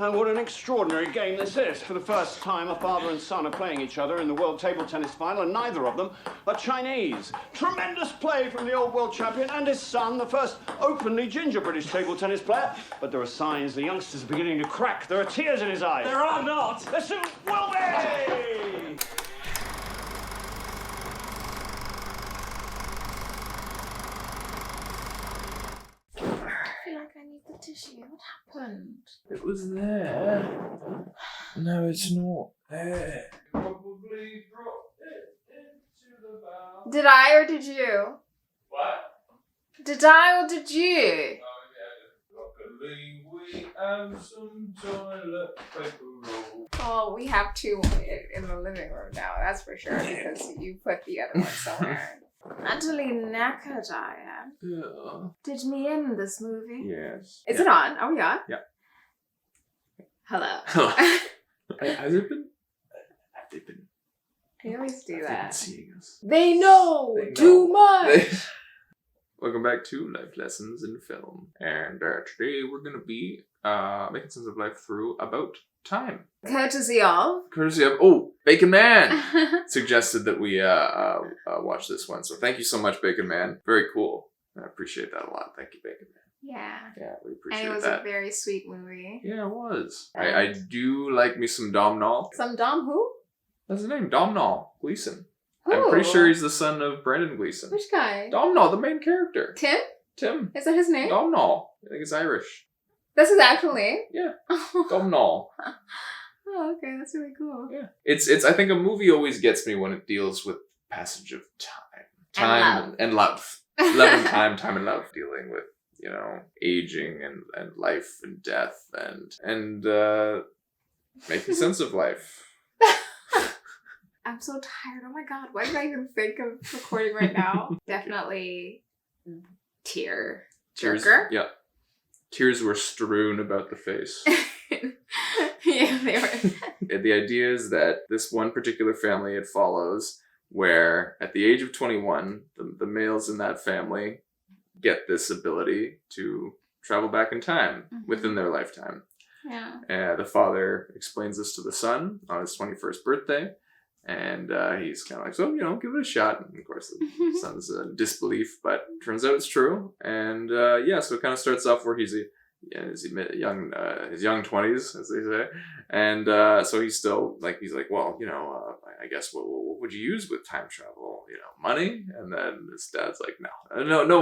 And what an extraordinary game this is. For the first time, a father and son are playing each other in the World Table Tennis Final, and neither of them are Chinese. Tremendous play from the old world champion and his son, the first openly ginger British table tennis player. But there are signs the youngster's beginning to crack. There are tears in his eyes. There are not. There soon will be! I need the tissue. What happened? It was there. No, it's not there. Probably dropped it into the bowl. Did I or did you? What? Did I or did you? Luckily, we have some toilet paper roll. Oh, we have two in the living room now, that's for sure, because you put the other one somewhere. Utterly knackered I am. Yeah. Did me in this movie? Yes. Is it on? Are we on? Yeah. Hello. Has it been? Have they been? They always do Have they that. been seeing us? They know too much. Welcome back to Life Lessons in Film. And today we're going to be making sense of life through About Time. Courtesy of. Bacon Man suggested that we watch this one. So thank you so much, Bacon Man. Very cool. I appreciate that a lot. Thank you, Bacon Man. Yeah. Yeah, we appreciate And it was that. a very sweet movie. Yeah, it was. I do like me some Domhnall. Some Dom who? That's his name, Domhnall Gleeson. Who? I'm pretty sure he's the son of Brendan Gleeson. Which guy? Domhnall, the main character. Tim? Is that his name? Domhnall. I think it's Irish. That's his actual name? Yeah. Domhnall. Oh, okay, that's really cool. Yeah. It's I think a movie always gets me when it deals with passage of time. Time and love. Love and time and love. Dealing with, you know, aging and life and death and making sense of life. I'm so tired. Oh my god, why did I even think of recording right now? Definitely tear jerker. Yeah. Tears were strewn about the face. Yeah, they were. The idea is that this one particular family it follows, where at the age of 21, the males in that family get this ability to travel back in time within their lifetime. Yeah. The father explains this to the son on his 21st birthday. And he's kind of like, so, you know, give it a shot. And of course, the son's in disbelief, but turns out it's true. And yeah, so it kind of starts off where he's his young 20s, as they say. And so he's still like, well, you know, I guess what would you use with time travel? You know, money? And then his dad's like, no,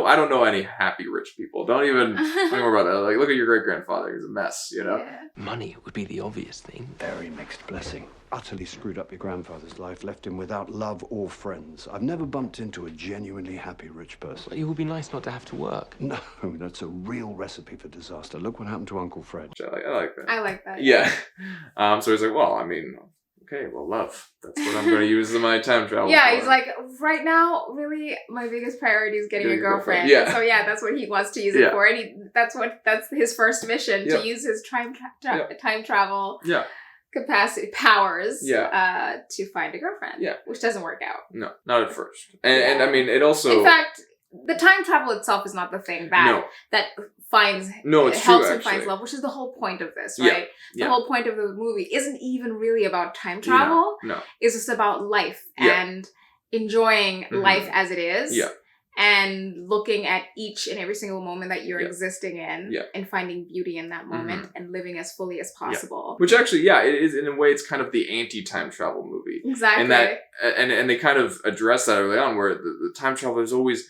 I don't know any happy rich people. Don't even worry about that. Like, look at your great grandfather. He's a mess, you know? Yeah. Money would be the obvious thing. Very mixed blessing. Utterly screwed up your grandfather's life, left him without love or friends. I've never bumped into a genuinely happy rich person. It would be nice not to have to work. No, that's a real recipe for disaster. Look what happened to Uncle Fred. I like that. I like that. Yeah. So he's like, well, I mean, okay, well, love. That's what I'm going to use in my time travel Yeah, for. he's like, right now, really, my biggest priority is getting a girlfriend. Yeah. So yeah, that's what he wants to use it for. And that's his first mission, to use his time travel capacity powers to find a girlfriend. Yeah. Which doesn't work out. No, not at first. And I mean, it also... In fact, the time travel itself is not the thing that finds... No, it's helps true, him find actually. love, which is the whole point of this, right? Yeah. The whole point of the movie isn't even really about time travel. No. It's just about life and enjoying life as it is. Yeah. And looking at each and every single moment that you're existing in and finding beauty in that moment and living as fully as possible. Which actually, it is, in a way, it's kind of the anti-time travel movie. Exactly. And that, and they kind of address that early on, where the time travel is always,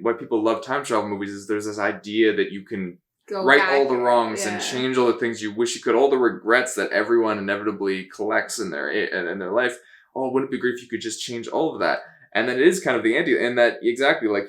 why people love time travel movies is there's this idea that you can right all the wrongs and change all the things you wish you could, all the regrets that everyone inevitably collects in their life. Oh, wouldn't it be great if you could just change all of that? And then it is kind of the anti, and that exactly like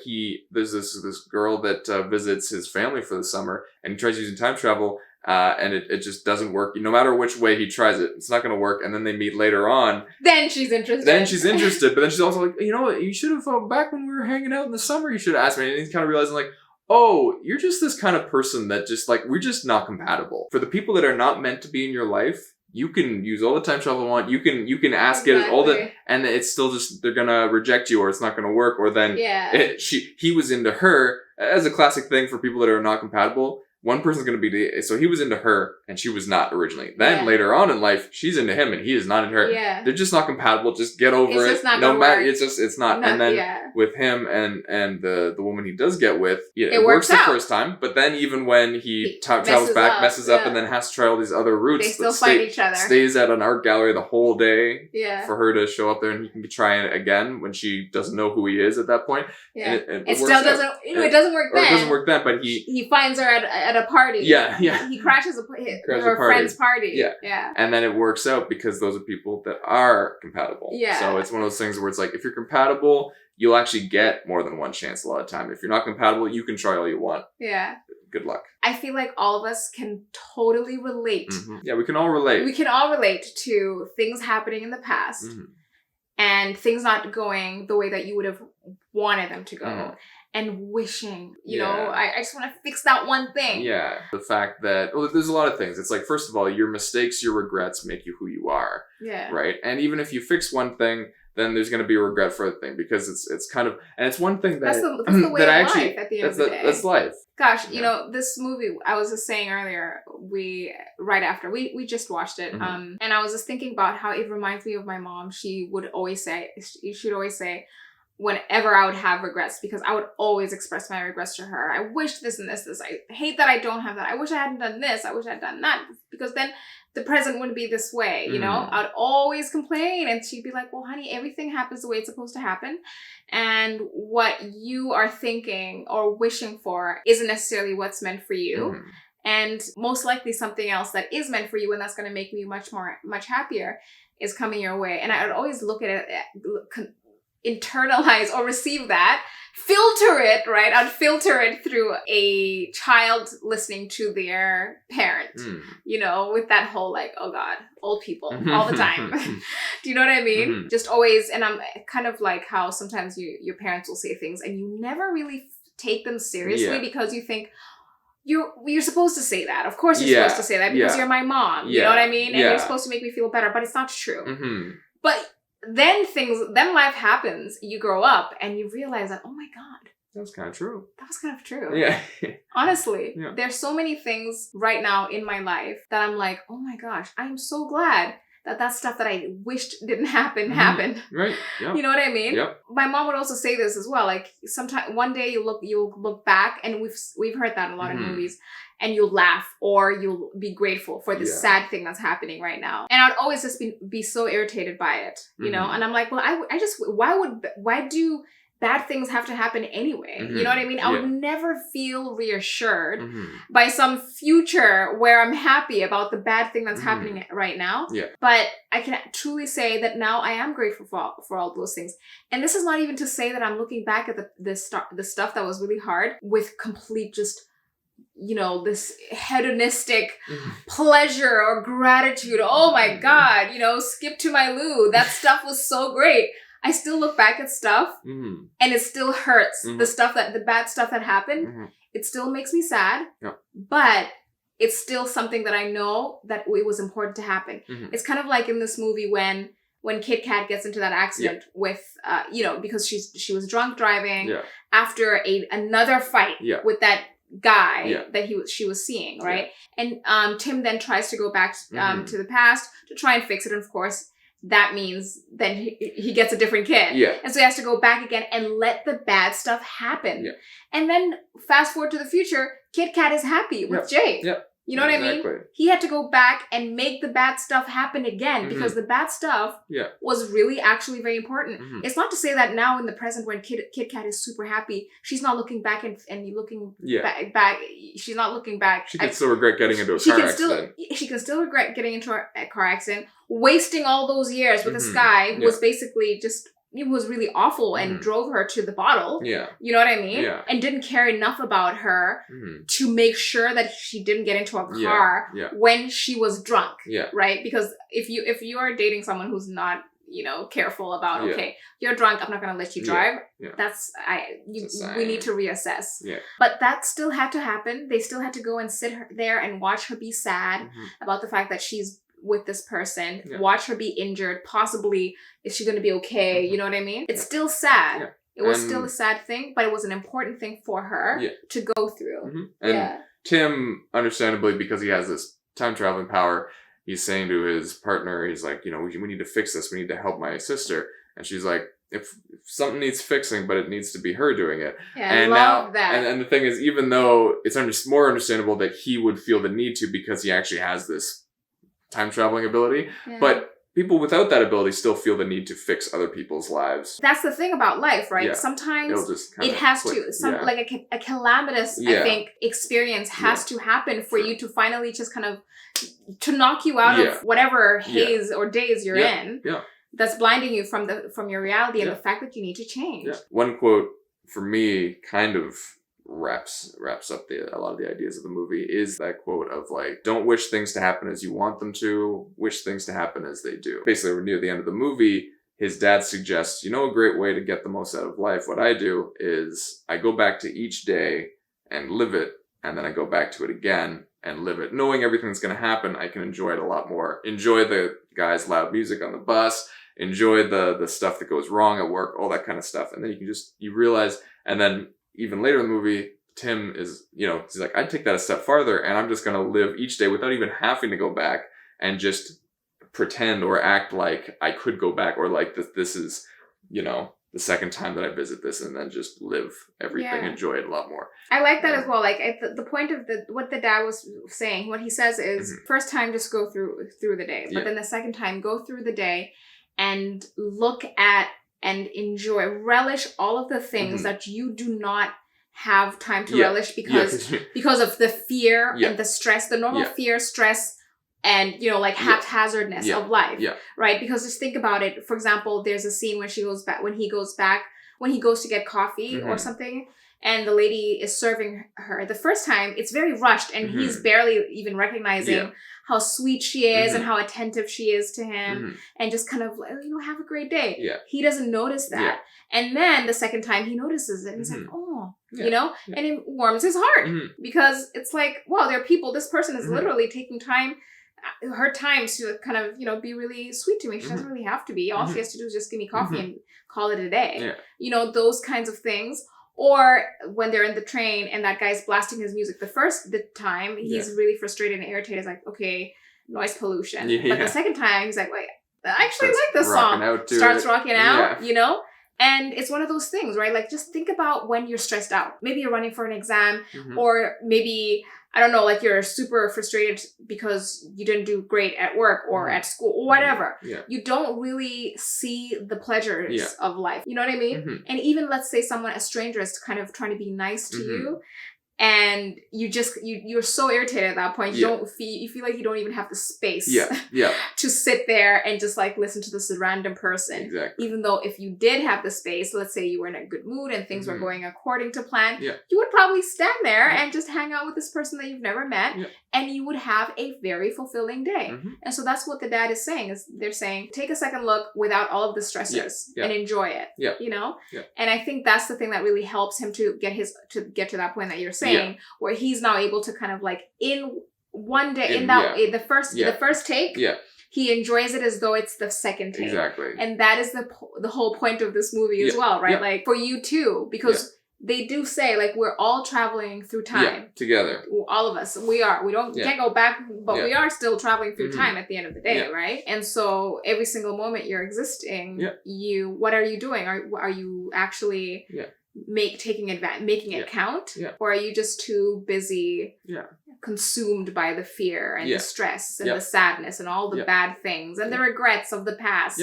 there's this girl that visits his family for the summer, and he tries using time travel, and it just doesn't work. No matter which way he tries it, it's not going to work. And then they meet later on. Then she's interested. But then she's also like, you know what? You should have back when we were hanging out in the summer. You should have asked me. And he's kind of realizing like, oh, you're just this kind of person that just like we're just not compatible. For the people that are not meant to be in your life, you can use all the time travel you want. You can ask it all the, and it's still just they're gonna reject you, or it's not gonna work, or then he was into her as a classic thing for people that are not compatible. one person's going to be, so he was into her and she was not originally. Then later on in life, she's into him and he is not into her. Yeah. They're just not compatible. Just get over it. Just not no matter, work. it's not. And then with him and the woman he does get with, it works the first time. But then even when he travels back, messes up, and then has to try all these other routes, they still find each other. Stays at an art gallery the whole day for her to show up there, and he can try it again when she doesn't know who he is at that point. Yeah. And it still doesn't. It doesn't work then. It doesn't work then, but he finds her at a party. Yeah. He crashes her friend's party. Yeah. And then it works out because those are people that are compatible. Yeah. So it's one of those things where it's like, if you're compatible, you'll actually get more than one chance a lot of time. If you're not compatible, you can try all you want. Yeah. Good luck. I feel like all of us can totally relate. Mm-hmm. Yeah, we can all relate. We can all relate to things happening in the past and things not going the way that you would have wanted them to go. And wishing, you know, I just want to fix that one thing. Yeah. The fact that, well, there's a lot of things. It's like, first of all, your mistakes, your regrets make you who you are. Yeah. Right? And even if you fix one thing, then there's going to be a regret for the thing because it's kind of, and it's one thing that... That's the way of life at the end of the day. That's life. Gosh, you know, this movie, I was just saying earlier, right after, we just watched it, and I was just thinking about how it reminds me of my mom. She'd always say, whenever I would have regrets, because I would always express my regrets to her. I wish this and this. I hate that I don't have that. I wish I hadn't done this. I wish I had done that. Because then the present wouldn't be this way, you know? I would always complain. And she'd be like, well, honey, everything happens the way it's supposed to happen. And what you are thinking or wishing for isn't necessarily what's meant for you. And most likely something else that is meant for you and that's going to make me much happier is coming your way. And I would always look at it, internalize or receive that, filter it, right? I'd filter it through a child listening to their parent, you know, with that whole like, oh God, old people all the time. Do you know what I mean? Just always, and I'm kind of like how sometimes your parents will say things and you never really take them seriously because you think, you're supposed to say that. Of course you're supposed to say that because you're my mom. You know what I mean? And you're supposed to make me feel better, but it's not true. But then life happens, you grow up and you realize that, oh my God. That was kind of true. That was kind of true. Yeah. Honestly, there's so many things right now in my life that I'm like, oh my gosh, I'm so glad that stuff that I wished didn't happen happened. Right. Yep. You know what I mean? Yep. My mom would also say this as well. Like sometime one day you'll look back, and we've heard that in a lot of movies, and you'll laugh or you'll be grateful for this sad thing that's happening right now. And I'd always just be so irritated by it, you know? And I'm like, well, I just, why do bad things have to happen anyway? You know what I mean? I would never feel reassured by some future where I'm happy about the bad thing that's happening right now. Yeah. But I can truly say that now I am grateful for all those things. And this is not even to say that I'm looking back at the stuff that was really hard with complete just, you know, this hedonistic pleasure or gratitude. Oh my God, you know, skip to my loo. That stuff was so great. I still look back at stuff and it still hurts. The bad stuff that happened, it still makes me sad, but it's still something that I know that it was important to happen. It's kind of like in this movie when Kit Kat gets into that accident with, you know, because she was drunk driving after another fight with that guy that she was seeing, right? And Tim then tries to go back to the past to try and fix it, and of course that means then he gets a different kid. And so he has to go back again and let the bad stuff happen. And then fast forward to the future, Kit Kat is happy with Jake. You know what I mean? He had to go back and make the bad stuff happen again because the bad stuff was really actually very important. It's not to say that now in the present when Kit Kat is super happy, she's not looking back and looking back. She's not looking back. She can still regret getting into a car accident. She can still regret getting into a car accident, wasting all those years with this guy who was basically just... It was really awful and drove her to the bottle. You know what I mean? And didn't care enough about her to make sure that she didn't get into a car when she was drunk. Right? Because if you are dating someone who's not, you know, careful about, okay, you're drunk, I'm not going to let you drive. We need to reassess. But that still had to happen. They still had to go and sit there and watch her be sad about the fact that she's with this person, watch her be injured, possibly is she going to be okay, you know what I mean? It's still sad. It was still a sad thing, but it was an important thing for her to go through. And Tim, understandably, because he has this time traveling power, he's saying to his partner, he's like, we need to fix this. We need to help my sister. And she's like, if something needs fixing, but it needs to be her doing it. Yeah, and I love that. And the thing is, even though it's more understandable that he would feel the need to because he actually has this time traveling ability, but people without that ability still feel the need to fix other people's lives. That's the thing about life, right? Yeah. Sometimes Just it has to, like a calamitous, I think, experience has to happen for you to finally just kind of, to knock you out of whatever haze or daze you're in. Yeah. That's blinding you from your reality and the fact that you need to change. Yeah. One quote for me kind of wraps up a lot of the ideas of the movie is that quote of like, don't wish things to happen as you want them to, wish things to happen as they do. Basically, near the end of the movie, his dad suggests, a great way to get the most out of life. What I do is I go back to each day and live it, and then I go back to it again and live it. Knowing everything that's going to happen, I can enjoy it a lot more. Enjoy the guy's loud music on the bus, enjoy the stuff that goes wrong at work, all that kind of stuff. And then you realize, and then even later in the movie, Tim is, he's like, I'd take that a step farther and I'm just going to live each day without even having to go back and just pretend or act like I could go back or like this is, the second time that I visit this, and then just live everything, enjoy it a lot more. I like that as well. Like the point of what the dad was saying, what he says is first time just go through the day, but then the second time go through the day and look at and enjoy, relish all of the things that you do not have time to relish because of the fear and the stress, the normal fear, stress, and haphazardness of life, right? Because just think about it. For example, there's a scene when he goes to get coffee or something, and the lady is serving her. The first time, it's very rushed, and he's barely even recognizing how sweet she is and how attentive she is to him, and just kind of like, have a great day. Yeah. He doesn't notice that. Yeah. And then the second time he notices it, and he's like, oh, and it warms his heart because it's like, wow, there are people, this person is literally taking her time to kind of, be really sweet to me. She doesn't really have to be. All she has to do is just give me coffee and call it a day. Yeah. Those kinds of things. Or when they're in the train and that guy's blasting his music. The time, he's really frustrated and irritated. He's like, okay, noise pollution. Yeah. But the second time, he's like, wait, I actually like this song. Starts rocking out, And it's one of those things, right? Like, just think about when you're stressed out. Maybe you're running for an exam, or maybe, I don't know, like you're super frustrated because you didn't do great at work or at school or whatever. Yeah. You don't really see the pleasures of life. You know what I mean? And even let's say a stranger is kind of trying to be nice to you. And you're so irritated at that point. You feel like you don't even have the space to sit there and just like listen to this random person. Exactly. Even though if you did have the space, let's say you were in a good mood and things were going according to plan, you would probably stand there and just hang out with this person that you've never met, and you would have a very fulfilling day. And so that's what the dad is saying. Is they're saying, take a second look without all of the stressors and enjoy it. And I think that's the thing that really helps him to get to that point that you're saying. Where he's now able to kind of like in one day the first take he enjoys it as though it's the second take. Exactly. And that is the whole point of this movie as well, right? Like for you too, because they do say like we're all traveling through time together. All of us, we can't go back, but we are still traveling through time at the end of the day, right? And so every single moment you're existing, what are you doing? Are you actually making it count, or are you just too busy consumed by the fear and the stress and the sadness and all the bad things and the regrets of the past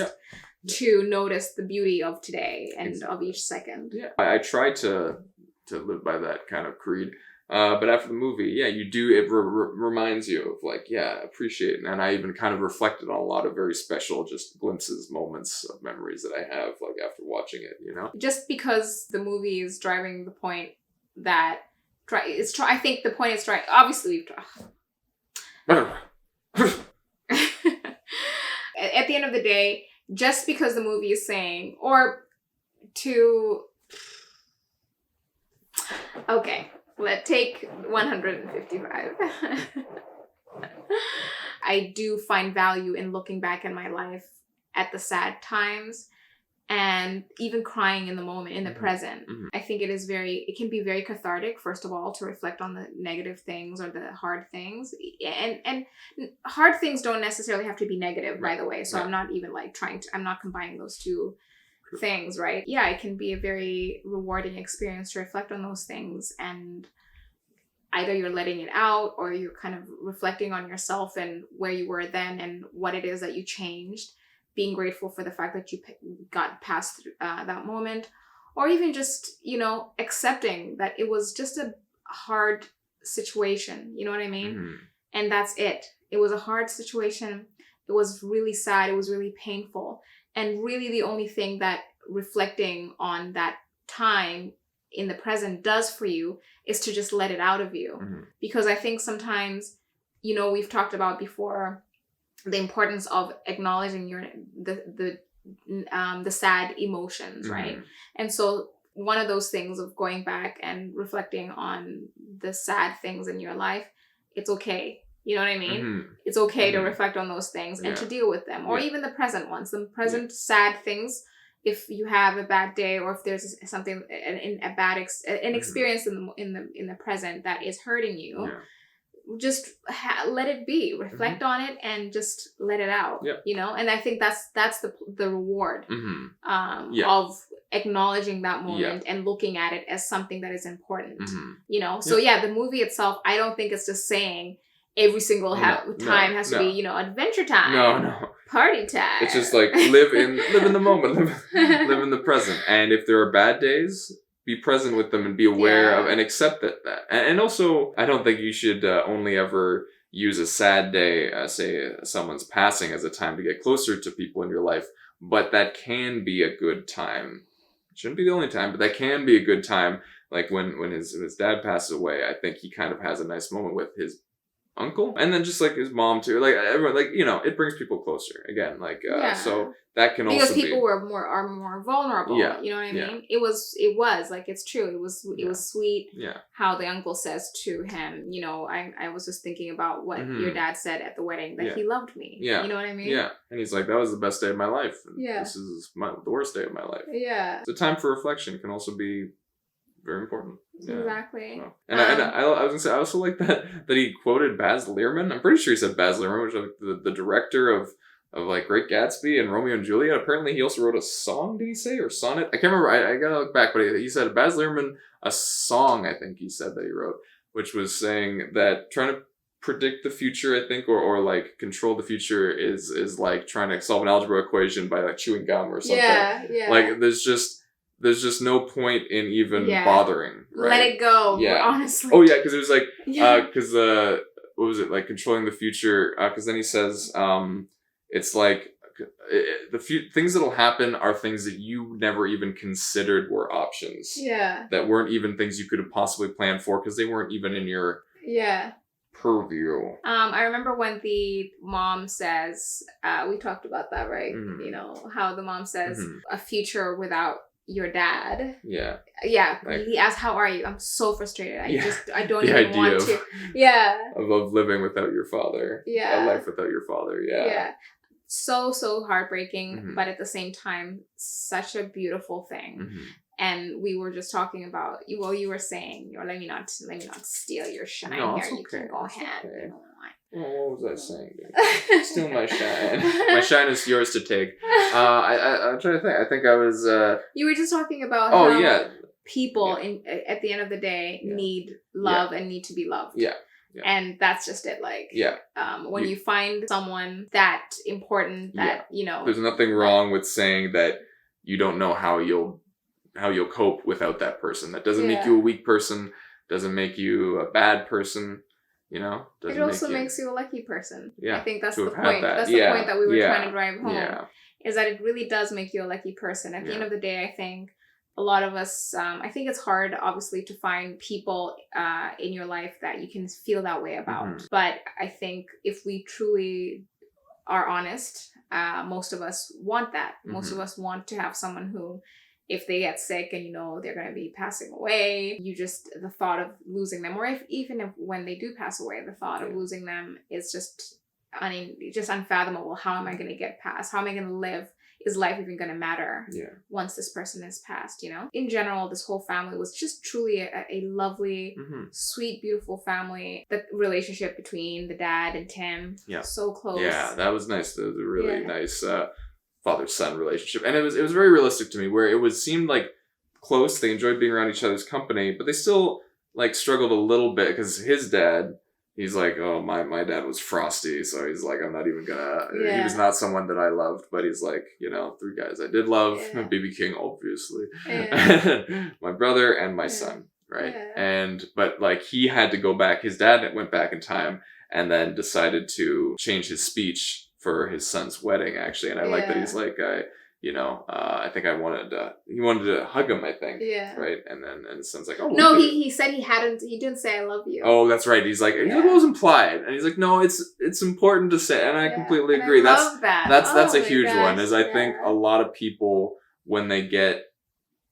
to notice the beauty of today and of each second? I try to live by that kind of creed, but after the movie, you do, it reminds you of like, appreciate it. And I even kind of reflected on a lot of very special just glimpses, moments of memories that I have like after watching it, Just because the movie is driving the point that I think the point is obviously at the end of the day, just because the movie is saying, let's take 155. I do find value in looking back in my life at the sad times and even crying in the moment, in the present. I think it can be very cathartic, first of all, to reflect on the negative things or the hard things. And hard things don't necessarily have to be negative, by the way. So I'm not even like I'm not combining those two things, right? Yeah, it can be a very rewarding experience to reflect on those things, and either you're letting it out or you're kind of reflecting on yourself and where you were then and what it is that you changed, being grateful for the fact that you got past that moment, or even just, you know, accepting that it was just a hard situation, you know what I mean? And that's it. It was a hard situation. It was really sad. It was really painful. And really the only thing that reflecting on that time in the present does for you is to just let it out of you. Because I think sometimes, you know, we've talked about before the importance of acknowledging the sad emotions, right? And so one of those things of going back and reflecting on the sad things in your life, it's okay. You know what I mean? It's okay to reflect on those things and to deal with them, or even the present ones, the present sad things. If you have a bad day, or if there's something, an experience in the present that is hurting you, just let it be. Reflect on it and just let it out. You know, and I think that's the reward of acknowledging that moment and looking at it as something that is important. You know, so the movie itself, I don't think it's just saying every single time has to be, you know, adventure time. Party time. It's just like live in the moment, live in the present. And if there are bad days, be present with them and be aware of and accept that. And also, I don't think you should only ever use a sad day, say someone's passing, as a time to get closer to people in your life. But that can be a good time. It shouldn't be the only time, but that can be a good time. Like when his dad passes away, I think he kind of has a nice moment with his uncle, and then just like his mom too, like everyone, like, you know, it brings people closer again, like so that can because also people are more vulnerable. You know what I mean? It was like, it's true, it was sweet how the uncle says to him, you know, I was just thinking about what your dad said at the wedding, that he loved me. You know what I mean? And he's like, that was the best day of my life, and this is the worst day of my life. The time for reflection can also be very important. Exactly. So, and I was gonna say, I also like that he quoted Baz Luhrmann. I'm pretty sure he said Baz Luhrmann, which is like the director of like Great Gatsby and Romeo and Juliet. Apparently he also wrote a song, did he say, or sonnet? I can't remember. I gotta look back, but he said Baz Luhrmann, a song, I think he said that he wrote, which was saying that trying to predict the future, I think, or like control the future is like trying to solve an algebra equation by like chewing gum or something. Like there's just no point in even bothering. Right? Let it go. Honestly. Oh yeah, because it was like because what was it, like controlling the future? Because then he says it's like the few things that'll happen are things that you never even considered were options. That weren't even things you could have possibly planned for, because they weren't even in your purview. I remember when the mom says, we talked about that, right? You know, how the mom says a future without your dad. Like, he asked, how are you? I'm so frustrated. I don't even want to. Of living without your father. A life without your father. So heartbreaking, but at the same time, such a beautiful thing. And we were just talking about you were saying, let me not steal your shine here. You can go ahead. You know what? Oh, what was I saying? Dude? Steal my shine. My shine is yours to take. I'm trying to think. I think I was. You were just talking about how people at the end of the day need love and need to be loved. And that's just it. Like, when you find someone that important, that you know, there's nothing wrong with saying that you don't know how you'll cope without that person. That doesn't make you a weak person. Doesn't make you a bad person. You know, it also makes you a lucky person. I think that's the point. That's the point that we were trying to drive home. Is that it really does make you a lucky person. At the end of the day, I think a lot of us, I think it's hard, obviously, to find people in your life that you can feel that way about. But I think if we truly are honest, most of us want that. Most of us want to have someone who, if they get sick and you know they're going to be passing away, the thought of losing them, or even when they do pass away, the thought of losing them is just unfathomable. How am I going to get past? How am I going to live is life even going to matter Yeah. once this person has passed, you know? In general, this whole family was just truly a lovely, sweet, beautiful family. The relationship between the dad and Tim, so close. Yeah, that was nice. That was a really nice father-son relationship. And it was very realistic to me, where it seemed like close. They enjoyed being around each other's company, but they still like struggled a little bit because his dad, he's like, oh, my dad was frosty, so he's like, I'm not even gonna, he was not someone that I loved, but he's like, you know, 3 guys I did love, BB King, obviously, my brother and my son, right? But like, he had to go back, his dad went back in time and then decided to change his speech for his son's wedding, actually, and I like that he's like, I think he wanted to hug him, I think. Yeah. Right? And then his son's like, oh. No, he said he didn't say I love you. Oh, that's right. He's like, it was implied. And he's like, no, it's important to say. And I completely agree. I love that. That's a huge one, is I think a lot of people, when they get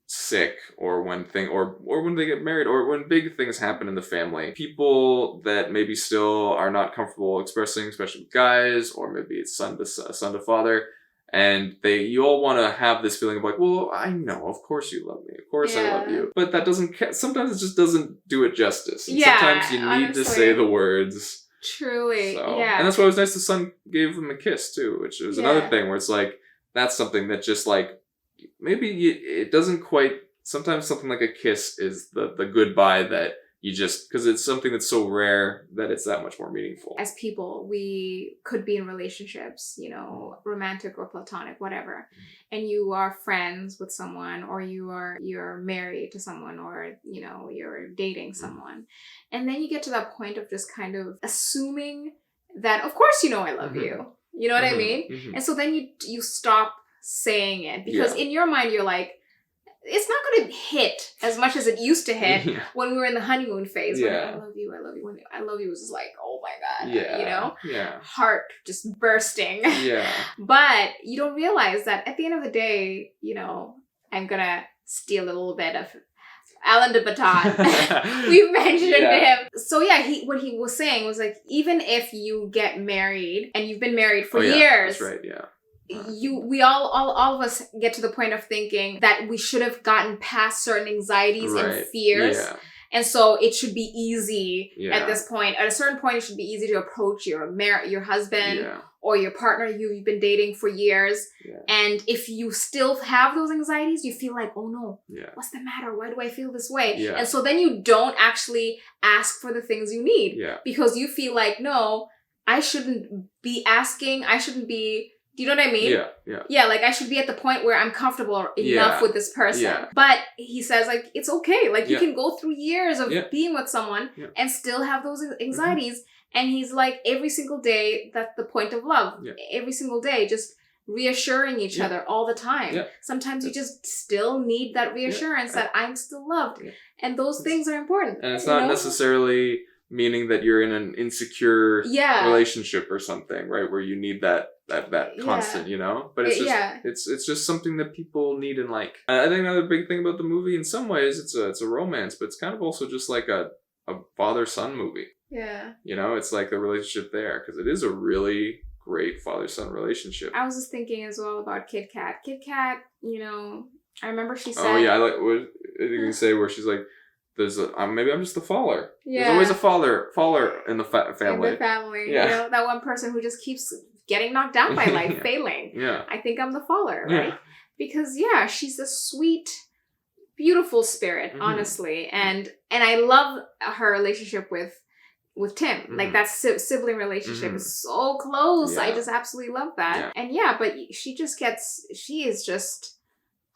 sick or when they get married or when big things happen in the family, people that maybe still are not comfortable expressing, especially with guys, or maybe it's son to father, and you all want to have this feeling of like, well, I know, of course you love me, of course I love you, but that sometimes it just doesn't do it justice. And sometimes you need to say the words. Truly, And that's why it was nice the son gave him a kiss too, which was another thing where it's like, that's something that just like, maybe it doesn't quite, sometimes something like a kiss is the goodbye that you just, because it's something that's so rare that it's that much more meaningful. As people, we could be in relationships, you know, romantic or platonic, whatever. And you are friends with someone, or you're married to someone, or, you know, you're dating someone. And then you get to that point of just kind of assuming that, of course, you know, I love you. You know what I mean? And so then you stop saying it, because in your mind, you're like, it's not going to hit as much as it used to hit when we were in the honeymoon phase. When I love you. When I love you was just like, oh my God, you know? Heart just bursting. But you don't realize that at the end of the day, you know, I'm going to steal a little bit of Alain de Botton. We've mentioned him. So what he was saying was like, even if you get married and you've been married for years. That's right, we all of us get to the point of thinking that we should have gotten past certain anxieties and fears. And so it should be easy at this point. At a certain point, it should be easy to approach your husband or your partner you've been dating for years. And if you still have those anxieties, you feel like, oh no, what's the matter? Why do I feel this way? And so then you don't actually ask for the things you need because you feel like, no, I shouldn't be asking. I shouldn't be... Do you know what I mean? Yeah, like I should be at the point where I'm comfortable enough with this person. But he says like, it's okay. Like you can go through years of being with someone and still have those anxieties. And he's like, every single day, that's the point of love. Every single day, just reassuring each other all the time. Sometimes you just still need that reassurance that I'm still loved. And those things are important. And it's not necessarily meaning that you're in an insecure relationship or something, right? Where you need that constant, you know? But it's just it's just something that people need in like... I think another big thing about the movie, in some ways, it's a romance, but it's kind of also just like a father-son movie. You know, it's like the relationship there, because it is a really great father-son relationship. I was just thinking as well about Kit Kat. Kit Kat, you know, I remember she said... Oh yeah, I like what you can say where she's like, maybe I'm just the faller. There's always a faller in the family. In the family. You know, that one person who just keeps getting knocked down by life, failing. I think I'm the faller, right? Because she's a sweet, beautiful spirit, honestly. And I love her relationship with Tim. Like that sibling relationship is so close. I just absolutely love that. And but she is just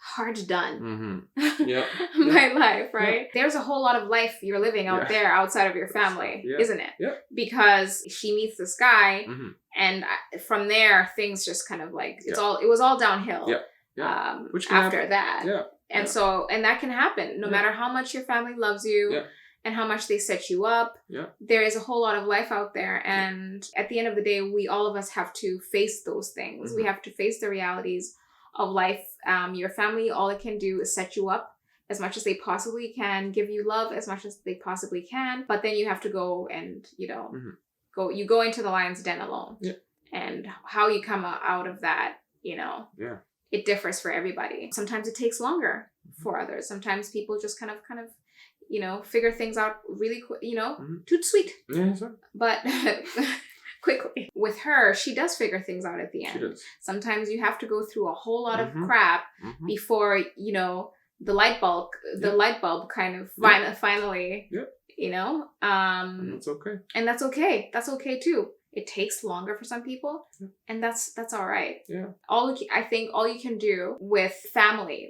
hard done my life, right? There's a whole lot of life you're living out there outside of your family, isn't it? Because she meets this guy and from there things just kind of like it was all downhill Which after that. So that can happen no matter how much your family loves you and how much they set you up. There is a whole lot of life out there, and at the end of the day, all of us have to face those things. We have to face the realities of life. Your family, all it can do is set you up as much as they possibly can, give you love as much as they possibly can, but then you have to go and you go into the lion's den alone. And how you come out of that, it differs for everybody. Sometimes it takes longer for others. Sometimes people just kind of, you know, figure things out really quick, you know, toot sweet. Yeah, sure. But quickly. With her, she does figure things out at the end. She does. Sometimes you have to go through a whole lot of crap before, you know, the light bulb kind of finally, you know, and that's okay. And that's okay. That's okay too. It takes longer for some people, and that's all right. Yeah. I think all you can do with family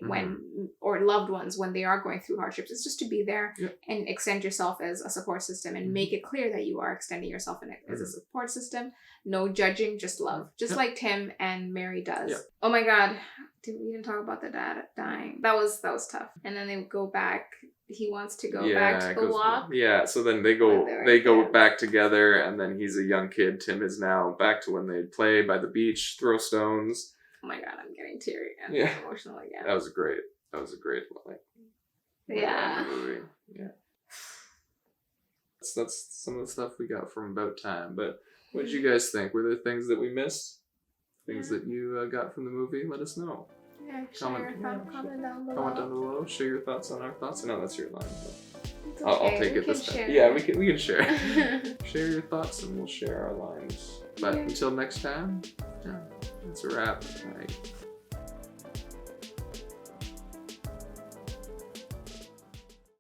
or loved ones when they are going through hardships is just to be there and extend yourself as a support system and make it clear that you are extending yourself as a support system. No judging, just love, just like Tim and Mary does. Yeah. Oh my God, we didn't talk about the dad dying. That was tough. And then they go back. He wants to go back to the walk. Yeah, so then they go back together, and then he's a young kid. Tim is now back to when they'd play by the beach, throw stones. Oh my God, I'm getting teary and emotional again. That was a great like, movie. Yeah. That's some of the stuff we got from About Time. But what did you guys think? Were there things that we missed? Things that you got from the movie? Let us know. Yeah, comment down below. Comment down below. Share your thoughts on our thoughts. I know that's your line, but okay. I'll take it this time. Yeah, we can share. Share your thoughts, and we'll share our lines. But until next time, that's a wrap. Bye.